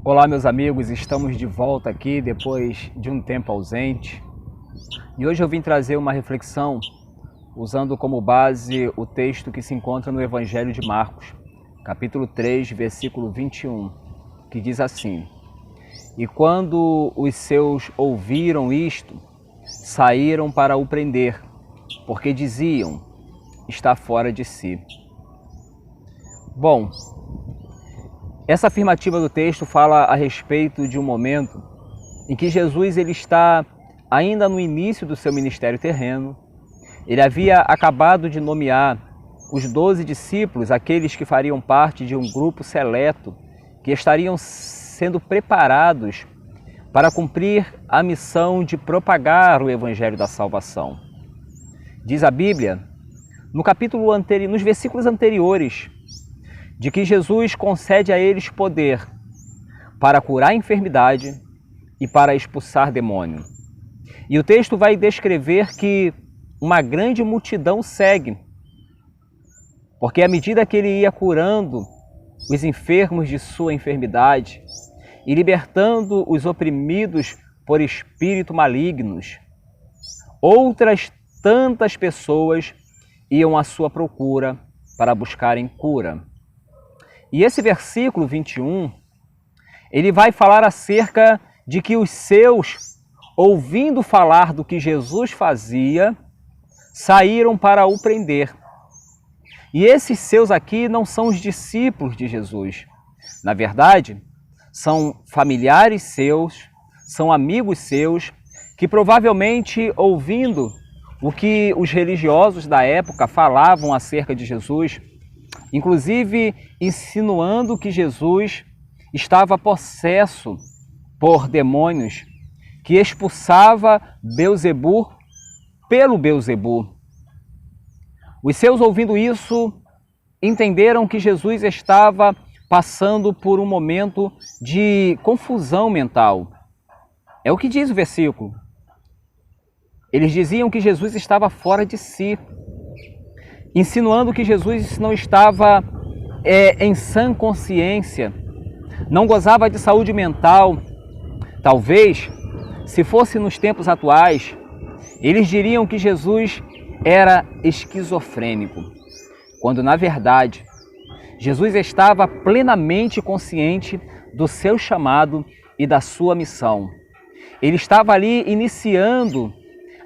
Olá, meus amigos, estamos de volta aqui depois de um tempo ausente e hoje eu vim trazer uma reflexão usando como base o texto que se encontra no Evangelho de Marcos, capítulo 3, versículo 21, que diz assim: E quando os seus ouviram isto, saíram para o prender, porque diziam, está fora de si. Bom, essa afirmativa do texto fala a respeito de um momento em que Jesus ele está ainda no início do seu ministério terreno. Ele havia acabado de nomear os 12 discípulos, aqueles que fariam parte de um grupo seleto, que estariam sendo preparados para cumprir a missão de propagar o Evangelho da salvação. Diz a Bíblia, nos versículos anteriores, de que Jesus concede a eles poder para curar a enfermidade e para expulsar demônio. E o texto vai descrever que uma grande multidão segue, porque à medida que ele ia curando os enfermos de sua enfermidade e libertando os oprimidos por espíritos malignos, outras tantas pessoas iam à sua procura para buscarem cura. E esse versículo 21, ele vai falar acerca de que os seus, ouvindo falar do que Jesus fazia, saíram para o prender. E esses seus aqui não são os discípulos de Jesus. Na verdade, são familiares seus, são amigos seus, que provavelmente, ouvindo o que os religiosos da época falavam acerca de Jesus, inclusive insinuando que Jesus estava possesso por demônios, que expulsava Belzebu pelo Belzebu. Os seus, ouvindo isso, entenderam que Jesus estava passando por um momento de confusão mental. É o que diz o versículo. Eles diziam que Jesus estava fora de si, insinuando que Jesus não estava em sã consciência, não gozava de saúde mental. Talvez, se fosse nos tempos atuais, eles diriam que Jesus era esquizofrênico, quando na verdade Jesus estava plenamente consciente do seu chamado e da sua missão. Ele estava ali iniciando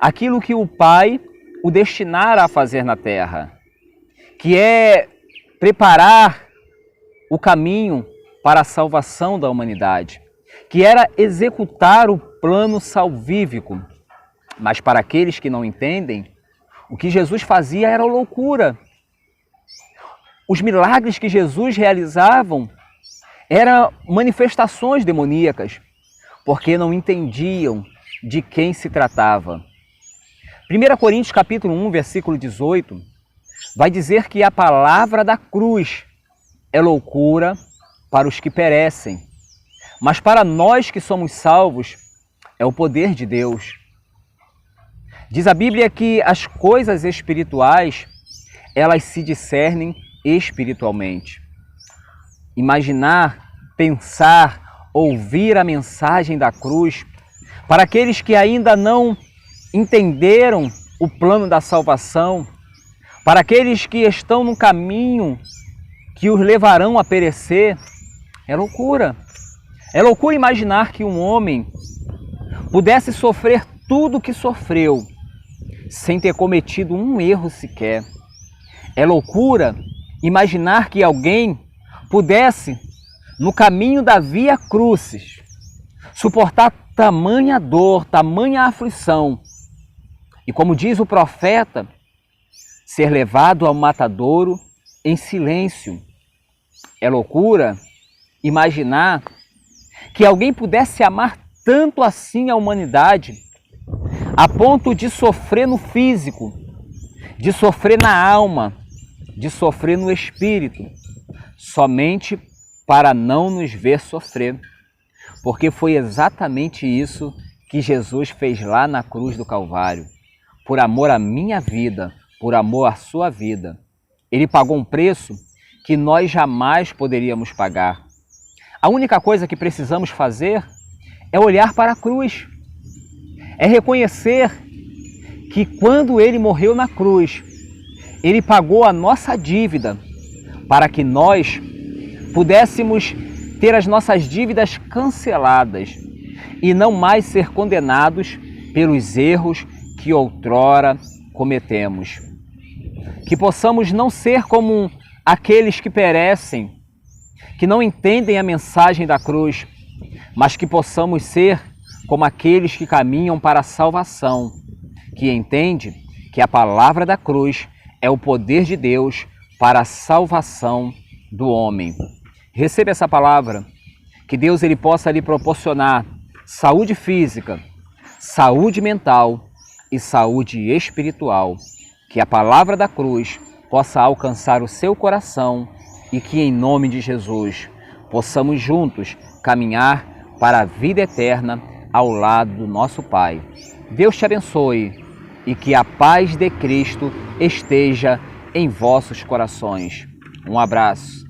aquilo que o Pai o destinara a fazer na terra, que é preparar o caminho para a salvação da humanidade, que era executar o plano salvífico. Mas para aqueles que não entendem, o que Jesus fazia era loucura. Os milagres que Jesus realizavam eram manifestações demoníacas, porque não entendiam de quem se tratava. 1 Coríntios capítulo 1, versículo 18, vai dizer que a palavra da cruz é loucura para os que perecem, mas para nós que somos salvos é o poder de Deus. Diz a Bíblia que as coisas espirituais, elas se discernem espiritualmente. Imaginar, pensar, ouvir a mensagem da cruz, para aqueles que ainda não entenderam o plano da salvação, para aqueles que estão no caminho que os levarão a perecer, é loucura. É loucura imaginar que um homem pudesse sofrer tudo o que sofreu, sem ter cometido um erro sequer. É loucura imaginar que alguém pudesse, no caminho da via crucis, suportar tamanha dor, tamanha aflição, e como diz o profeta, ser levado ao matadouro em silêncio. É loucura imaginar que alguém pudesse amar tanto assim a humanidade, a ponto de sofrer no físico, de sofrer na alma, de sofrer no espírito, somente para não nos ver sofrer. Porque foi exatamente isso que Jesus fez lá na cruz do Calvário. Por amor à minha vida, por amor à sua vida. Ele pagou um preço que nós jamais poderíamos pagar. A única coisa que precisamos fazer é olhar para a cruz, é reconhecer que quando Ele morreu na cruz, Ele pagou a nossa dívida para que nós pudéssemos ter as nossas dívidas canceladas e não mais ser condenados pelos erros que outrora cometemos. Que possamos não ser como aqueles que perecem, que não entendem a mensagem da cruz, mas que possamos ser como aqueles que caminham para a salvação, que entende que a palavra da cruz é o poder de Deus para a salvação do homem. Receba essa palavra, que Deus ele possa lhe proporcionar saúde física, saúde mental e saúde espiritual. Que a palavra da cruz possa alcançar o seu coração e que, em nome de Jesus, possamos juntos caminhar para a vida eterna ao lado do nosso Pai. Deus te abençoe e que a paz de Cristo esteja em vossos corações. Um abraço.